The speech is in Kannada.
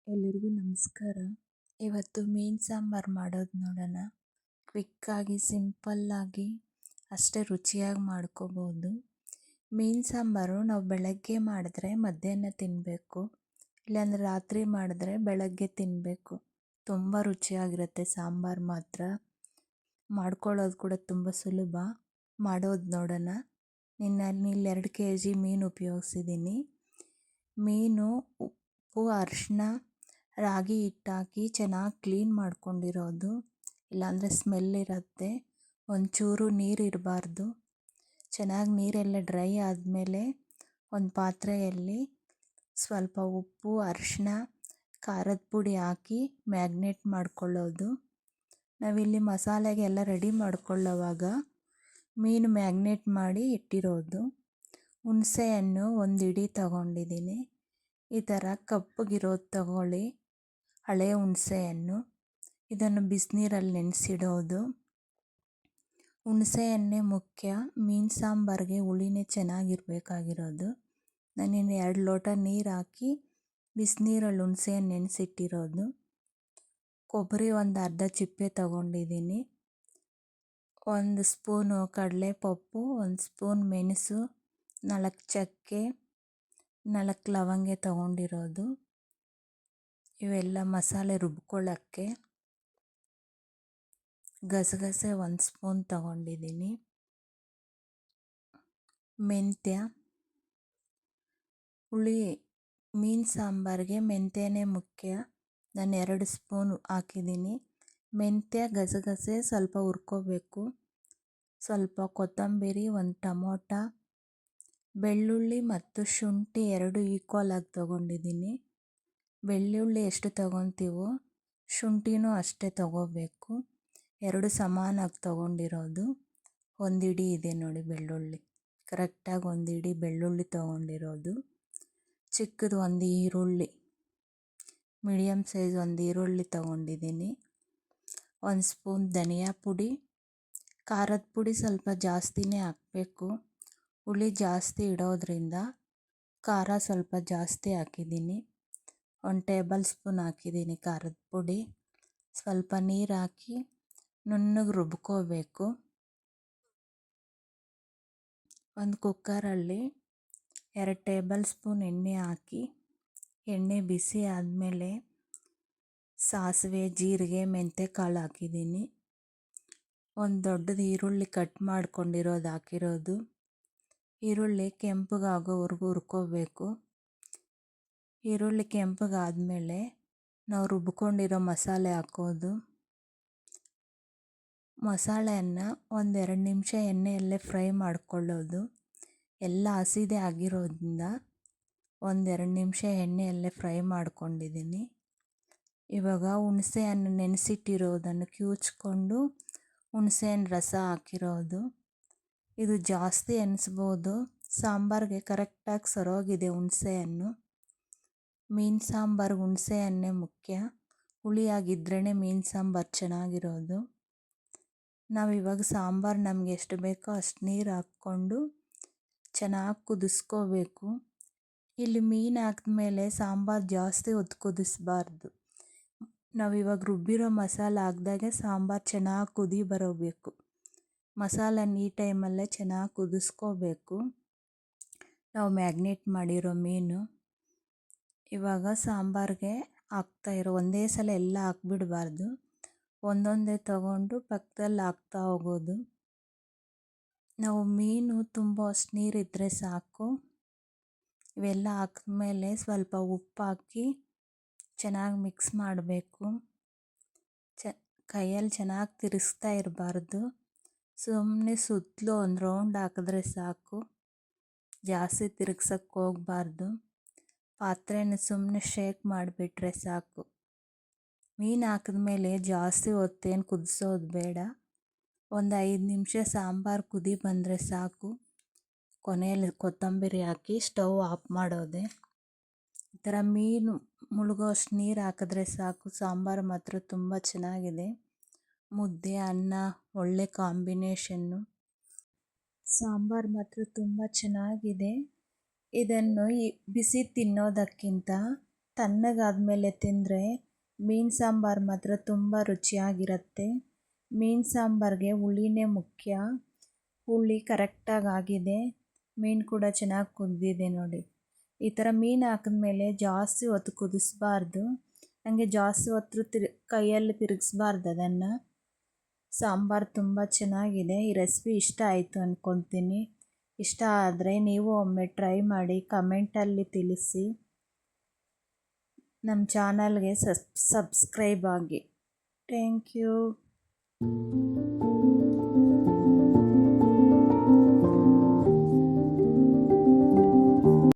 ಎಲ್ರಿಗೂ ನಮಸ್ಕಾರ. ಇವತ್ತು ಮೀನು ಸಾಂಬಾರು ಮಾಡೋದು ನೋಡೋಣ. ಕ್ವಿಕ್ಕಾಗಿ ಸಿಂಪಲ್ಲಾಗಿ ಅಷ್ಟೇ ರುಚಿಯಾಗಿ ಮಾಡ್ಕೋಬೋದು. ಮೀನು ಸಾಂಬಾರು ನಾವು ಬೆಳಗ್ಗೆ ಮಾಡಿದ್ರೆ ಮಧ್ಯಾಹ್ನ ತಿನ್ನಬೇಕು, ಇಲ್ಲಾಂದರೆ ರಾತ್ರಿ ಮಾಡಿದ್ರೆ ಬೆಳಗ್ಗೆ ತಿನ್ನಬೇಕು. ತುಂಬ ರುಚಿಯಾಗಿರುತ್ತೆ ಸಾಂಬಾರು ಮಾತ್ರ. ಮಾಡ್ಕೊಳ್ಳೋದು ಕೂಡ ತುಂಬ ಸುಲಭ. ಮಾಡೋದು ನೋಡೋಣ. ಇಲ್ಲಿ 2 kg ಮೀನು ಉಪಯೋಗಿಸಿದ್ದೀನಿ. ಮೀನು ಉಪ್ಪು, ಅರಿಶಿನ, ರಾಗಿ ಹಿಟ್ಟಾಕಿ ಚೆನ್ನಾಗಿ ಕ್ಲೀನ್ ಮಾಡ್ಕೊಂಡಿರೋದು, ಇಲ್ಲಾಂದರೆ ಸ್ಮೆಲ್ ಇರುತ್ತೆ. ಒಂಚೂರು ನೀರು ಇರಬಾರ್ದು. ಚೆನ್ನಾಗಿ ನೀರೆಲ್ಲ ಡ್ರೈ ಆದಮೇಲೆ ಒಂದು ಪಾತ್ರೆಯಲ್ಲಿ ಸ್ವಲ್ಪ ಉಪ್ಪು, ಅರಿಶಿನ, ಖಾರದ ಪುಡಿ ಹಾಕಿ ಮ್ಯಾಗ್ನೇಟ್ ಮಾಡ್ಕೊಳ್ಳೋದು. ನಾವಿಲ್ಲಿ ಮಸಾಲೆಗೆ ಎಲ್ಲ ರೆಡಿ ಮಾಡ್ಕೊಳ್ಳೋವಾಗ ಮೀನು ಮ್ಯಾಗ್ನೇಟ್ ಮಾಡಿ ಇಟ್ಟಿರೋದು. ಹುಣಸೆಹಣ್ಣು 1 ಹಿಡಿ ತಗೊಂಡಿದ್ದೀನಿ. ಈ ಥರ ಕಪ್ಪಗಿರೋದು ತಗೊಳ್ಳಿ, ಹಳೆ ಹುಣಸೆಹಣ್ಣು. ಇದನ್ನು ಬಿಸಿನೀರಲ್ಲಿ ನೆನೆಸಿಡೋದು. ಹುಣಸೆಹಣ್ಣೆ ಮುಖ್ಯ. ಮೀನು ಸಾಂಬಾರಿಗೆ ಹುಳಿನೇ ಚೆನ್ನಾಗಿರಬೇಕಾಗಿರೋದು. ನಾನಿನ್ನು 2 ಲೋಟ ನೀರು ಹಾಕಿ ಬಿಸಿನೀರಲ್ಲಿ ಹುಣಸೆಹಣ್ಣು ನೆನೆಸಿಟ್ಟಿರೋದು. ಕೊಬ್ಬರಿ ಒಂದು ಅರ್ಧ ಚಿಪ್ಪೆ ತಗೊಂಡಿದ್ದೀನಿ. 1 ಸ್ಪೂನು ಕಡಲೆಪಪ್ಪು, 1 ಸ್ಪೂನ್ ಮೆಣಸು, 4 ಚಕ್ಕೆ, 4 ಲವಂಗ ತಗೊಂಡಿರೋದು. ಇವೆಲ್ಲ ಮಸಾಲೆ ರುಬ್ಕೊಳ್ಳೋಕ್ಕೆ. ಗಸಗಸೆ 1 ಸ್ಪೂನ್ ತಗೊಂಡಿದ್ದೀನಿ. ಮೆಂತ್ಯ. ಹುಳಿ ಮೀನು ಸಾಂಬಾರಿಗೆ ಮೆಂತ್ಯನೇ ಮುಖ್ಯ. ನಾನು 2 ಸ್ಪೂನ್ ಹಾಕಿದ್ದೀನಿ. ಮೆಂತ್ಯ, ಗಸಗಸೆ ಸ್ವಲ್ಪ ಹುರ್ಕೋಬೇಕು. ಸ್ವಲ್ಪ ಕೊತ್ತಂಬರಿ, 1 ಟೊಮೊಟ, ಬೆಳ್ಳುಳ್ಳಿ ಮತ್ತು ಶುಂಠಿ 2 ಈಕ್ವಲಾಗಿ ತಗೊಂಡಿದ್ದೀನಿ. ಬೆಳ್ಳುಳ್ಳಿ ಎಷ್ಟು ತಗೊತೀವೋ ಶುಂಠಿನೂ ಅಷ್ಟೇ ತಗೋಬೇಕು. 2 ಸಮಾನಾಗಿ ತಗೊಂಡಿರೋದು. 1 ಹಿಡಿ ಇದೆ ನೋಡಿ ಬೆಳ್ಳುಳ್ಳಿ. ಕರೆಕ್ಟಾಗಿ 1 ಹಿಡಿ ಬೆಳ್ಳುಳ್ಳಿ ತಗೊಂಡಿರೋದು. ಚಿಕ್ಕದು 1 ಈರುಳ್ಳಿ, ಮೀಡಿಯಮ್ ಸೈಜ್ 1 ಈರುಳ್ಳಿ ತಗೊಂಡಿದ್ದೀನಿ. 1 ಸ್ಪೂನ್ ಧನಿಯಾ ಪುಡಿ. ಖಾರದ ಪುಡಿ ಸ್ವಲ್ಪ ಜಾಸ್ತಿನೇ ಹಾಕಬೇಕು. ಹುಳಿ ಜಾಸ್ತಿ ಇಡೋದ್ರಿಂದ ಖಾರ ಸ್ವಲ್ಪ ಜಾಸ್ತಿ ಹಾಕಿದ್ದೀನಿ. 1 ಟೇಬಲ್ ಸ್ಪೂನ್ ಹಾಕಿದ್ದೀನಿ ಖಾರದ ಪುಡಿ. ಸ್ವಲ್ಪ ನೀರು ಹಾಕಿ ನುಣ್ಣಗೆ ರುಬ್ಕೋಬೇಕು. ಒಂದು ಕುಕ್ಕರಲ್ಲಿ 2 ಟೇಬಲ್ ಸ್ಪೂನ್ ಎಣ್ಣೆ ಹಾಕಿ, ಎಣ್ಣೆ ಬಿಸಿ ಆದಮೇಲೆ ಸಾಸಿವೆ, ಜೀರಿಗೆ, ಮೆಂತ್ಯಕಾಳು ಹಾಕಿದ್ದೀನಿ. ಒಂದು ದೊಡ್ಡದು ಈರುಳ್ಳಿ ಕಟ್ ಮಾಡ್ಕೊಂಡಿರೋದು ಹಾಕಿರೋದು. ಈರುಳ್ಳಿ ಕೆಂಪಗಾಗೋವರೆಗೂ ಹುರ್ಕೋಬೇಕು. ಈರುಳ್ಳಿ ಕೆಂಪಗಾದಮೇಲೆ ನಾವು ರುಬ್ಕೊಂಡಿರೋ ಮಸಾಲೆ ಹಾಕೋದು. ಮಸಾಲೆಯನ್ನು 1-2 ನಿಮಿಷ ಎಣ್ಣೆಯಲ್ಲೇ ಫ್ರೈ ಮಾಡ್ಕೊಳ್ಳೋದು. ಎಲ್ಲ ಹಸಿದೇ ಆಗಿರೋದ್ರಿಂದ 1-2 ನಿಮಿಷ ಎಣ್ಣೆಯಲ್ಲೇ ಫ್ರೈ ಮಾಡ್ಕೊಂಡಿದ್ದೀನಿ. ಇವಾಗ ಹುಣಸೆಹಣ್ಣು ನೆನೆಸಿಟ್ಟಿರೋದನ್ನು ಕಿವುಚ್ಕೊಂಡು ಹುಣಸೆಹಣ್ಣು ರಸ ಹಾಕಿರೋದು. ಇದು ಜಾಸ್ತಿ ಎನಿಸ್ಬೋದು. ಸಾಂಬಾರಿಗೆ ಕರೆಕ್ಟಾಗಿ ಸರೋಗಿದೆ ಹುಣಸೆಹಣ್ಣು. ಮೀನು ಸಾಂಬಾರು ಹುಣಸೆಹಣ್ಣೆ ಮುಖ್ಯ. ಹುಳಿಯಾಗಿದ್ರೇ ಮೀನು ಸಾಂಬಾರು ಚೆನ್ನಾಗಿರೋದು. ನಾವಿವಾಗ ಸಾಂಬಾರು ನಮಗೆ ಎಷ್ಟು ಬೇಕೋ ಅಷ್ಟು ನೀರು ಹಾಕ್ಕೊಂಡು ಚೆನ್ನಾಗಿ ಕುದಿಸ್ಕೋಬೇಕು. ಇಲ್ಲಿ ಮೀನು ಹಾಕಿದ್ಮೇಲೆ ಸಾಂಬಾರು ಜಾಸ್ತಿ ಹೊತ್ತು ಕುದಿಸ್ಬಾರ್ದು. ನಾವಿವಾಗ ರುಬ್ಬಿರೋ ಮಸಾಲೆ ಹಾಕ್ದಾಗೆ ಸಾಂಬಾರು ಚೆನ್ನಾಗಿ ಕುದಿ ಬರಬೇಕು. ಮಸಾಲನ ಈ ಟೈಮಲ್ಲೇ ಚೆನ್ನಾಗಿ ಕುದಿಸ್ಕೋಬೇಕು. ನಾವು ಮ್ಯಾಗ್ನೇಟ್ ಮಾಡಿರೋ ಮೀನು ಇವಾಗ ಸಾಂಬಾರಿಗೆ ಒಂದೇ ಸಲ ಎಲ್ಲ ಹಾಕ್ಬಿಡಬಾರ್ದು. ಒಂದೊಂದೇ ತಗೊಂಡು ಪಕ್ಕದಲ್ಲಿ ಹಾಕ್ತಾ ಹೋಗೋದು. ನಾವು ಮೀನು ತುಂಬುವಷ್ಟು ನೀರಿದ್ದರೆ ಸಾಕು. ಇವೆಲ್ಲ ಹಾಕಿದ್ಮೇಲೆ ಸ್ವಲ್ಪ ಉಪ್ಪು ಹಾಕಿ ಚೆನ್ನಾಗಿ ಮಿಕ್ಸ್ ಮಾಡಬೇಕು. ಕೈಯಲ್ಲಿ ಚೆನ್ನಾಗಿ ತಿರುಗಿಸ್ತಾ ಇರಬಾರ್ದು. ಸುಮ್ಮನೆ ಸುತ್ತಲೂ ಒಂದು ರೌಂಡ್ ಹಾಕಿದ್ರೆ ಸಾಕು. ಜಾಸ್ತಿ ತಿರುಗ್ಸೋಕ್ಕೆ ಹೋಗಬಾರ್ದು. ಪಾತ್ರೆನ ಸುಮ್ಮನೆ ಶೇಕ್ ಮಾಡಿಬಿಟ್ರೆ ಸಾಕು. ಮೀನು ಹಾಕಿದ್ಮೇಲೆ ಜಾಸ್ತಿ ಹೊತ್ತೇನು ಕುದಿಸೋದು ಬೇಡ. ಒಂದು 5 ನಿಮಿಷ ಸಾಂಬಾರು ಕುದಿ ಬಂದರೆ ಸಾಕು. ಕೊನೆಯಲ್ಲಿ ಕೊತ್ತಂಬರಿ ಹಾಕಿ ಸ್ಟವ್ ಆಫ್ ಮಾಡೋದೆ. ಈ ಥರ ಮೀನು ಮುಳುಗೋಷ್ಟು ನೀರು ಹಾಕಿದ್ರೆ ಸಾಕು. ಸಾಂಬಾರು ಮಾತ್ರ ತುಂಬ ಚೆನ್ನಾಗಿದೆ. ಮುದ್ದೆ, ಅನ್ನ ಒಳ್ಳೆ ಕಾಂಬಿನೇಷನ್ನು. ಸಾಂಬಾರು ಮಾತ್ರ ತುಂಬ ಚೆನ್ನಾಗಿದೆ. ಇದನ್ನು ಬಿಸಿ ತಿನ್ನೋದಕ್ಕಿಂತ ತಣ್ಣಗಾದ್ಮೇಲೆ ತಿಂದರೆ ಮೀನು ಸಾಂಬಾರು ಮಾತ್ರ ತುಂಬ ರುಚಿಯಾಗಿರುತ್ತೆ. ಮೀನು ಸಾಂಬಾರಿಗೆ ಹುಳಿನೇ ಮುಖ್ಯ. ಹುಳಿ ಕರೆಕ್ಟಾಗಿ ಆಗಿದೆ, ಮೀನು ಕೂಡ ಚೆನ್ನಾಗಿ ಕುದ್ದಿದೆ ನೋಡಿ. ಈ ಥರ ಮೀನು ಹಾಕಿದ್ಮೇಲೆ ಜಾಸ್ತಿ ಹೊತ್ತು ಕುದಿಸ್ಬಾರ್ದು, ಹಂಗೆ ಜಾಸ್ತಿ ಹೊತ್ತು ಕೈಯಲ್ಲಿ ತಿರುಗಿಸ್ಬಾರ್ದು ಅದನ್ನು. ಸಾಂಬಾರು ತುಂಬ ಚೆನ್ನಾಗಿದೆ. ಈ ರೆಸಿಪಿ ಇಷ್ಟ ಆಯಿತು ಅಂದ್ಕೊತೀನಿ. ಇಷ್ಟ ಆದರೆ ನೀವು ಒಮ್ಮೆ ಟ್ರೈ ಮಾಡಿ ಕಮೆಂಟಲ್ಲಿ ತಿಳಿಸಿ. ನಮ್ಮ ಚಾನಲ್ಗೆ ಸಬ್ಸ್ಕ್ರೈಬ್ ಆಗಿ. Thank you.